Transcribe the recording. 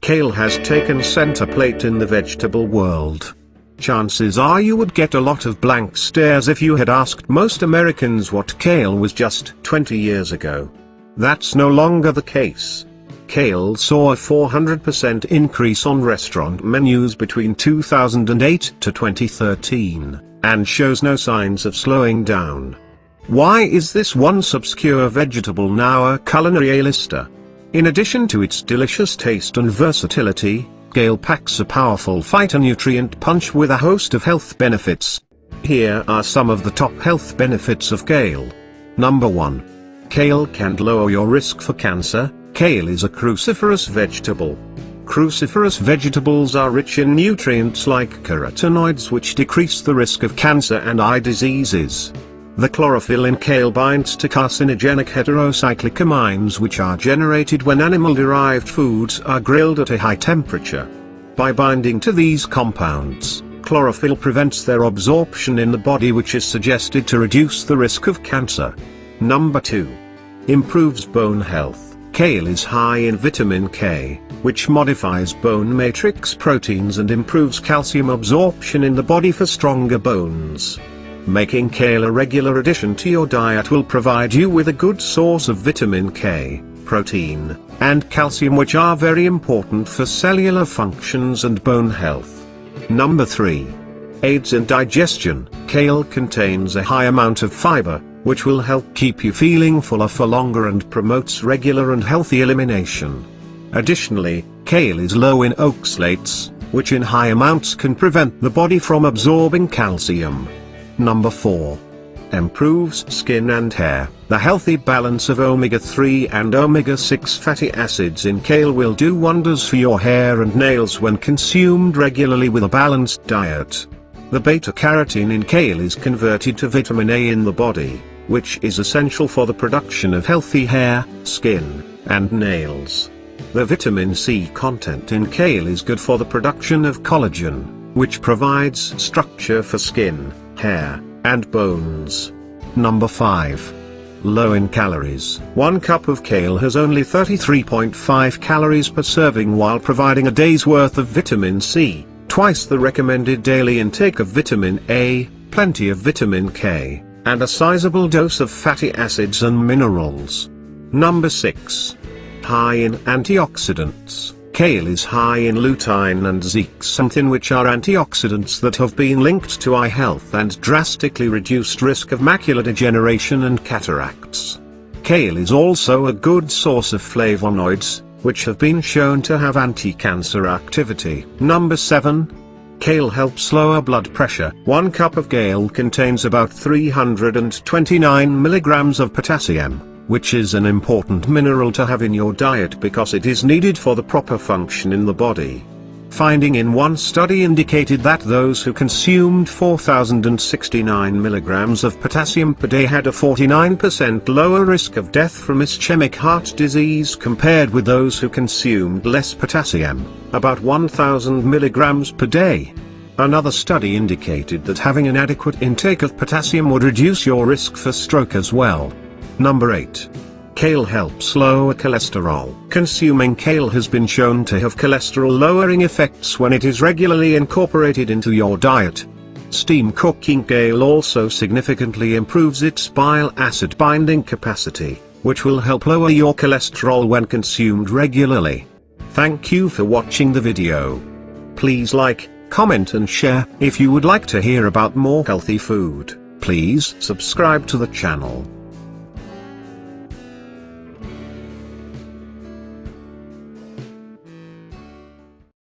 Kale has taken center plate in the vegetable world. Chances are you would get a lot of blank stares if you had asked most Americans what kale was just 20 years ago. That's no longer the case. Kale saw a 400% increase on restaurant menus between 2008 to 2013, and shows no signs of slowing down. Why is this once obscure vegetable now a culinary A-lister? In addition to its delicious taste and versatility, kale packs a powerful phytonutrient punch with a host of health benefits. Here are some of the top health benefits of kale. Number 1. Kale can lower your risk for cancer. Kale is a cruciferous vegetable. Cruciferous vegetables are rich in nutrients like carotenoids, which decrease the risk of cancer and eye diseases. The chlorophyll in kale binds to carcinogenic heterocyclic amines, which are generated when animal-derived foods are grilled at a high temperature. By binding to these compounds, chlorophyll prevents their absorption in the body, which is suggested to reduce the risk of cancer. Number 2. Improves bone health. Kale is high in vitamin K, which modifies bone matrix proteins and improves calcium absorption in the body for stronger bones. Making kale a regular addition to your diet will provide you with a good source of vitamin K, protein, and calcium, which are very important for cellular functions and bone health. Number 3. Aids in digestion. Kale contains a high amount of fiber, which will help keep you feeling fuller for longer and promotes regular and healthy elimination. Additionally, kale is low in oxalates, which in high amounts can prevent the body from absorbing calcium. Number 4. Improves skin and hair. The healthy balance of omega-3 and omega-6 fatty acids in kale will do wonders for your hair and nails when consumed regularly with a balanced diet. The beta-carotene in kale is converted to vitamin A in the body, which is essential for the production of healthy hair, skin, and nails. The vitamin C content in kale is good for the production of collagen, which provides structure for skin, hair, and bones. Number 5. Low in calories. 1 cup of kale has only 33.5 calories per serving, while providing a day's worth of vitamin C, twice the recommended daily intake of vitamin A, plenty of vitamin K, and a sizable dose of fatty acids and minerals. Number 6. High in antioxidants. Kale is high in lutein and zeaxanthin, which are antioxidants that have been linked to eye health and drastically reduced risk of macular degeneration and cataracts. Kale is also a good source of flavonoids, which have been shown to have anti-cancer activity. Number 7. Kale helps lower blood pressure. 1 cup of kale contains about 329 milligrams of potassium, which is an important mineral to have in your diet because it is needed for the proper function in the body. Finding in one study indicated that those who consumed 4,069 milligrams of potassium per day had a 49% lower risk of death from ischemic heart disease compared with those who consumed less potassium, about 1,000 milligrams per day. Another study indicated that having an adequate intake of potassium would reduce your risk for stroke as well. Number 8. Kale helps lower cholesterol. Consuming kale has been shown to have cholesterol-lowering effects when it is regularly incorporated into your diet. Steam cooking kale also significantly improves its bile acid binding capacity, which will help lower your cholesterol when consumed regularly. Thank you for watching the video. Please like, comment and share. If you would like to hear about more healthy food, please subscribe to the channel.